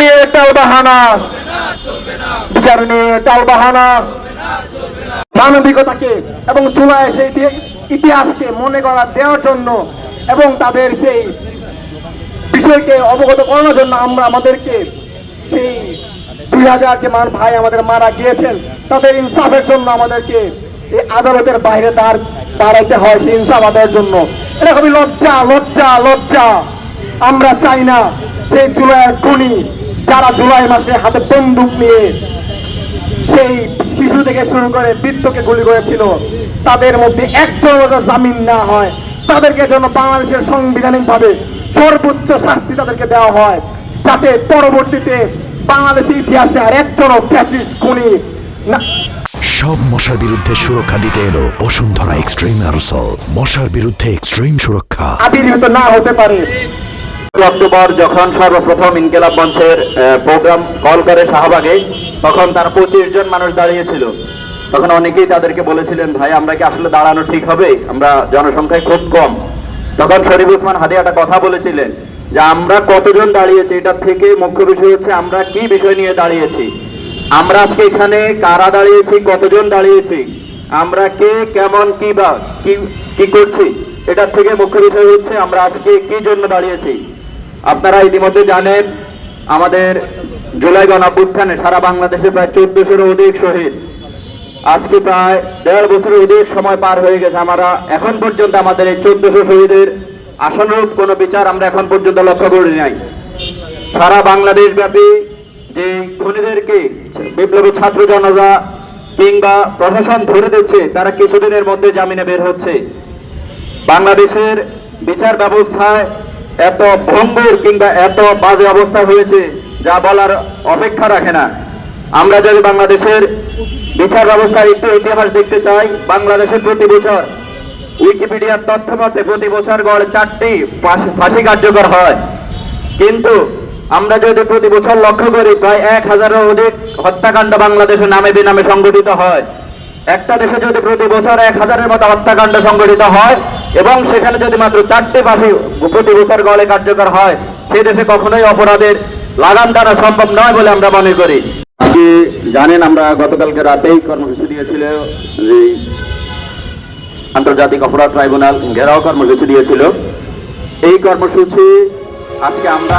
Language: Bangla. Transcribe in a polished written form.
নিয়ে টালবাহানা, বিচার নিয়ে টালবাহানা, মানবিকতাকে এবং চুলায় সেই ইতিহাসকে মনে করা দেওয়ার জন্য এবং তাদের সেই বিষয়কে অবগত করানোর জন্য আমরা আমাদেরকে সেই 2000 যে ভাই আমাদের মারা গিয়েছেন তাদের ইনসাফের জন্য আমাদেরকে এই আদালতের বাইরে দাঁড়াইতে হয় সেই ইনসাফ আদায়ের জন্য। এটা খুবই লজ্জা লজ্জা লজ্জা। আমরা চাই না সেই জুলাইয়ের খুনি যারা জুলাই মাসে হাতে বন্দুক নিয়ে সেই শিশু থেকে শুরু করে বৃদ্ধকে গুলি করেছিল তাদের মধ্যে একজন জামিন না হয়, তাদেরকে যেন বাংলাদেশের সাংবিধানিক ভাবে সর্বোচ্চ শাস্তি তাদেরকে দেওয়া হয়, যাতে পরবর্তীতে বাংলাদেশের ইতিহাসে আর একজনও ফ্যাসিস্ট খুনি না। সব মশার বিরুদ্ধে সুরক্ষা দিতে এলো বসুন্ধরা এক্সট্রিম অ্যারোসল। মশার বিরুদ্ধে এক্সট্রিম সুরক্ষা আবির্ভূত না হতে পারে। অক্টোবর যখন সর্বপ্রথম ইনকিলাব মঞ্চের প্রোগ্রাম কল করে শাহবাগে, তখন তার 25 জন মানুষ দাঁড়িয়েছিল। তখন অনেকেই তাদেরকে বলেছিলেন, ভাই আমরা কি আসলে দাঁড়ানো ঠিক হবে, আমরা জনসংখ্যায় খুব কম। তখন শরীফ ওসমান হাদি একটা কথা বলেছিলেন যে আমরা কতজন দাঁড়িয়েছি এটার থেকে মুখ্য বিষয় হচ্ছে আমরা কি বিষয় নিয়ে দাঁড়িয়েছি। আমরা আজকে এখানে কারা দাঁড়িয়েছি, কতজন দাঁড়িয়েছি, আমরা কে কেমন কি বা কি করছি, এটার থেকে মুখ্য বিষয় হচ্ছে আমরা আজকে কি জন্য দাঁড়িয়েছি। আপনারা ইতিমধ্যে জানেন আমাদের জুলাই গণঅভ্যুত্থানে সারা বাংলাদেশে প্রায় 1400-এর অধিক শহীদ। আজকে প্রায় 1.5 বছরের অধিক সময় পার হয়ে গেছে। আমরা এখন পর্যন্ত আমাদের এই 1400 শহীদের আশানুরূপ কোনো বিচার আমরা এখন পর্যন্ত লক্ষ্য করি নাই। সারা বাংলাদেশ ব্যাপী যে খুনিদেরকে বিপ্লবী ছাত্র জনতা কিংবা প্রশাসন ধরে দিচ্ছে তারা কিছুদিনের মধ্যে জামিনে বের হচ্ছে। বাংলাদেশের বিচার ব্যবস্থায় এত ভঙ্গুর কিংবা এত বাজে অবস্থা হয়েছে যা বলার অপেক্ষা রাখে না। আমরা যদি বাংলাদেশের বিচার ব্যবস্থার একটু ইতিহাস দেখতে চাই, বাংলাদেশের প্রতি বছর উইকিপিডিয়ার তথ্য মতে প্রতি বছর গড়ে 4টি ফাঁসি কার্যকর হয়, কিন্তু আমরা যদি প্রতি বছর লক্ষ্য করি প্রায় 1000-এরও অধিক হত্যাকাণ্ড বাংলাদেশের নামে বেনামে সংগঠিত হয়। একটা দেশে যদি প্রতি বছর 1000-এর মতো হত্যাকাণ্ড সংগঠিত হয় এবং সেখানে যদি মাত্র 4টি ফাঁসি প্রতি বছর গড়ে কার্যকর হয়, সেই দেশে কখনোই অপরাধের লাগাম টানা সম্ভব নয় বলে আমরা মনে করি। আজকে জানেন আমরা গতকালকে রাতেই কর্মসূচি দিয়েছিল যে আন্তর্জাতিক অপরাধ ট্রাইব্যুনাল ঘেরাও কর্মসূচি দিয়েছিল। এই কর্মসূচি আজকে আমরা